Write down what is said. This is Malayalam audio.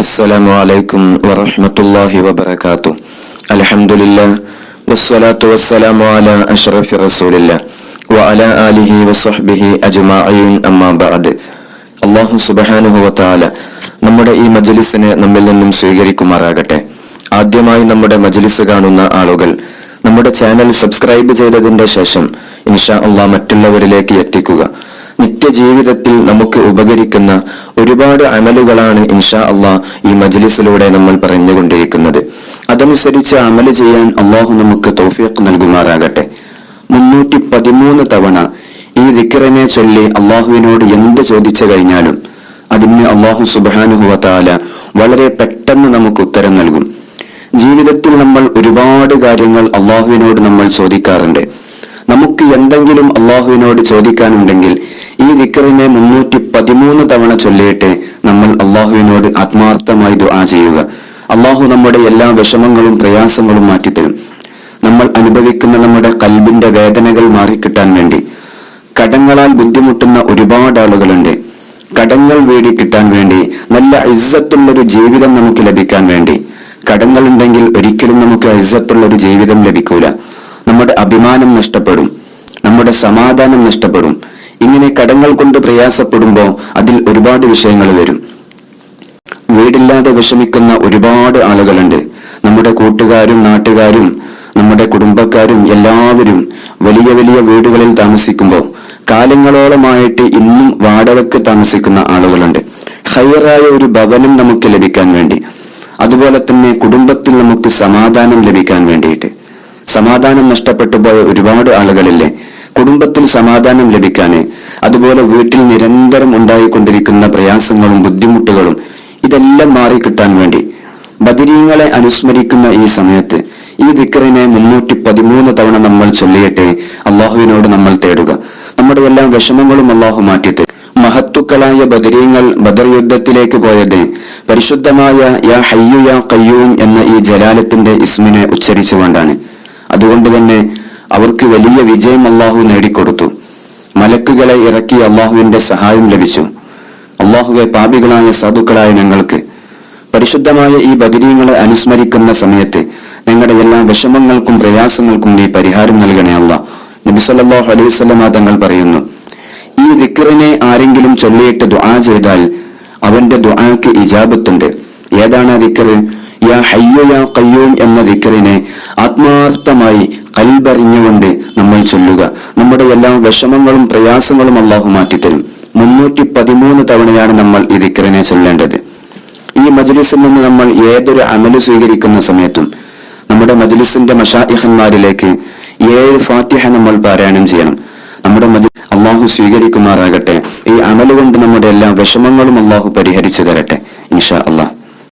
അസ്സലാമു അലൈക്കും വറഹ്മത്തുള്ളാഹി വബറകാതുഹു. അൽഹംദുലില്ലാഹ് വസ്സലാത്തു വസ്സലാമു അലാ അഷ്റഫി റസൂലില്ലാഹ് വഅലാ ആലിഹി വസ്വഹ്ബിഹി അജ്മഈൻ. അമ്മാ ബഅദ്. അല്ലാഹു സുബ്ഹാനഹു വതആല നമ്മുടെ ഈ മജ്ലിസിനെ നമ്മിൽ നിന്നും സ്വീകരിക്കുമാറാകട്ടെ. ആദ്യമായി നമ്മുടെ മജ്ലിസ് കാണുന്ന ആളുകൾ നമ്മുടെ ചാനൽ സബ്സ്ക്രൈബ് ചെയ്തതിന്റെ ശേഷം ഇൻഷാ അല്ലാഹ് മറ്റുള്ളവരിലേക്ക് എത്തിക്കുക. നിത്യജീവിതത്തിൽ നമുക്ക് ഉപകരിക്കുന്ന ഒരുപാട് അമലുകളാണ് ഇൻഷാ അല്ലാഹ് ഈ മജ്ലിസിലൂടെ നമ്മൾ പറഞ്ഞുകൊണ്ടിരിക്കുന്നത്. അതനുസരിച്ച് അമല് ചെയ്യാൻ അല്ലാഹു നമുക്ക് തൗഫീഖ് നൽകുമാറാകട്ടെ. 313 തവണ ഈ ദിക്റിനെ ചൊല്ലി അല്ലാഹുവിനോട് എന്ത് ചോദിച്ചു കഴിഞ്ഞാലും അതിന് അല്ലാഹു സുബ്ഹാനഹു വ തആല വളരെ പെട്ടെന്ന് നമുക്ക് ഉത്തരം നൽകും. ജീവിതത്തിൽ നമ്മൾ ഒരുപാട് കാര്യങ്ങൾ അല്ലാഹുവിനോട് നമ്മൾ ചോദിക്കാറുണ്ട്. നമുക്ക് എന്തെങ്കിലും അല്ലാഹുവിനോട് ചോദിക്കാനുണ്ടെങ്കിൽ ഈ ദിക്റിനെ 313 തവണ ചൊല്ലിയിട്ട് നമ്മൾ അല്ലാഹുവിനോട് ആത്മാർത്ഥമായി ദുആ ചെയ്യുക. അല്ലാഹു നമ്മുടെ എല്ലാ വിഷമങ്ങളും പ്രയാസങ്ങളും മാറ്റിത്തരും. നമ്മൾ അനുഭവിക്കുന്ന നമ്മുടെ ഖൽബിന്റെ വേദനകൾ മാറിക്കിട്ടാൻ വേണ്ടി, കടങ്ങളാൽ ബുദ്ധിമുട്ടുന്ന ഒരുപാട് ആളുകളുണ്ട്. കടങ്ങൾ വീടി കിട്ടാൻ വേണ്ടി, നല്ല ഇസ്സത്തുള്ളൊരു ജീവിതം നമുക്ക് ലഭിക്കാൻ വേണ്ടി. കടങ്ങൾ ഉണ്ടെങ്കിൽ ഒരിക്കലും നമുക്ക് ഇസ്സത്തുള്ളൊരു ജീവിതം ലഭിക്കൂല. നമ്മുടെ അഭിമാനം നഷ്ടപ്പെടും, നമ്മുടെ സമാധാനം നഷ്ടപ്പെടും. ഇങ്ങനെ കടങ്ങൾ കൊണ്ട് പ്രയാസപ്പെടുമ്പോൾ അതിൽ ഒരുപാട് വിഷയങ്ങൾ വരും. വീടില്ലാതെ വിഷമിക്കുന്ന ഒരുപാട് ആളുകളുണ്ട്. നമ്മുടെ കൂട്ടുകാരും നാട്ടുകാരും നമ്മുടെ കുടുംബക്കാരും എല്ലാവരും വലിയ വലിയ വീടുകളിൽ താമസിക്കുമ്പോൾ കാലങ്ങളോളമായിട്ട് ഇന്നും വാടകയ്ക്ക് താമസിക്കുന്ന ആളുകളുണ്ട്. ഖൈറായ ഒരു ഭവനം നമുക്ക് ലഭിക്കാൻ വേണ്ടി, അതുപോലെ തന്നെ കുടുംബത്തിൽ നമുക്ക് സമാധാനം ലഭിക്കാൻ വേണ്ടിയിട്ട്. സമാധാനം നഷ്ടപ്പെട്ടു പോയ ഒരുപാട് ആളുകളില്ലേ? കുടുംബത്തിൽ സമാധാനം ലഭിക്കാന്, അതുപോലെ വീട്ടിൽ നിരന്തരം ഉണ്ടായിക്കൊണ്ടിരിക്കുന്ന പ്രയാസങ്ങളും ബുദ്ധിമുട്ടുകളും ഇതെല്ലാം മാറിക്കിട്ടാൻ വേണ്ടി ബദരീങ്ങളെ അനുസ്മരിക്കുന്ന ഈ സമയത്ത് ഈ ദിക്റിനെ 313 തവണ നമ്മൾ ചൊല്ലിയിട്ട് അള്ളാഹുവിനോട് നമ്മൾ തേടുക. നമ്മുടെ എല്ലാ വിഷമങ്ങളും അള്ളാഹു മാറ്റിത്തരും. മഹത്തുക്കളായ ബദരീങ്ങൾ ബദർ യുദ്ധത്തിലേക്ക് പോയത് പരിശുദ്ധമായ യാ ഹയ്യു യാ ഖയ്യൂം എന്ന ഈ ജലാലത്തിന്റെ ഇസ്മിനെ ഉച്ചരിച്ചുകൊണ്ടാണ്. അതുകൊണ്ട് തന്നെ അവർക്ക് വലിയ വിജയം അള്ളാഹു നേടിക്കൊടുത്തു. മലക്കുകളെ ഇറക്കി അള്ളാഹുവിന്റെ സഹായം ലഭിച്ചു. അള്ളാഹുവെ, പാപികളായ സാധുക്കളായ ഞങ്ങൾക്ക് പരിശുദ്ധമായ ഈ ബദരീങ്ങളെ അനുസ്മരിക്കുന്ന സമയത്ത് ഞങ്ങളുടെ എല്ലാ വിഷമങ്ങൾക്കും പ്രയാസങ്ങൾക്കും നീ പരിഹാരം നൽകണേ അല്ലാഹ്. നബി സല്ലല്ലാഹു അലൈഹി വസല്ലം തങ്ങൾ പറയുന്നു, ഈ ദിക്റിനെ ആരെങ്കിലും ചൊല്ലിയിട്ട് ദുആ ചെയ്താൽ അവന്റെ ദുആക്ക് ഇജാബത്തുണ്ട്. ഏതാണ് ആ ദിക്ർ? യാ ഹയ്യു യാ ഖയ്യൂം എന്ന ദിക്റിനെ ആത്മാർത്ഥമായി ഖൽബറിഞ്ഞുകൊണ്ട് നമ്മൾ ചൊല്ലുക. നമ്മുടെ എല്ലാ വിഷമങ്ങളും പ്രയാസങ്ങളും അല്ലാഹു മാറ്റിത്തരും. 313 തവണയാണ് നമ്മൾ ഈ ദിക്റിനെ ചൊല്ലേണ്ടത്. ഈ മജ്ലിസിൽ നിന്ന് നമ്മൾ ഏതൊരു അമല് സ്വീകരിക്കുന്ന സമയത്തും നമ്മുടെ മജ്ലിസിന്റെ മശായിഖന്മാരിലേക്ക് 7 ഫാത്തിഹ നമ്മൾ പാരായണം ചെയ്യണം. നമ്മുടെ അല്ലാഹു സ്വീകരിക്കുമാറാകട്ടെ. ഈ അമല് കൊണ്ട് നമ്മുടെ എല്ലാ വിഷമങ്ങളും അല്ലാഹു പരിഹരിച്ചു തരട്ടെ ഇൻഷാ അല്ലാഹ്.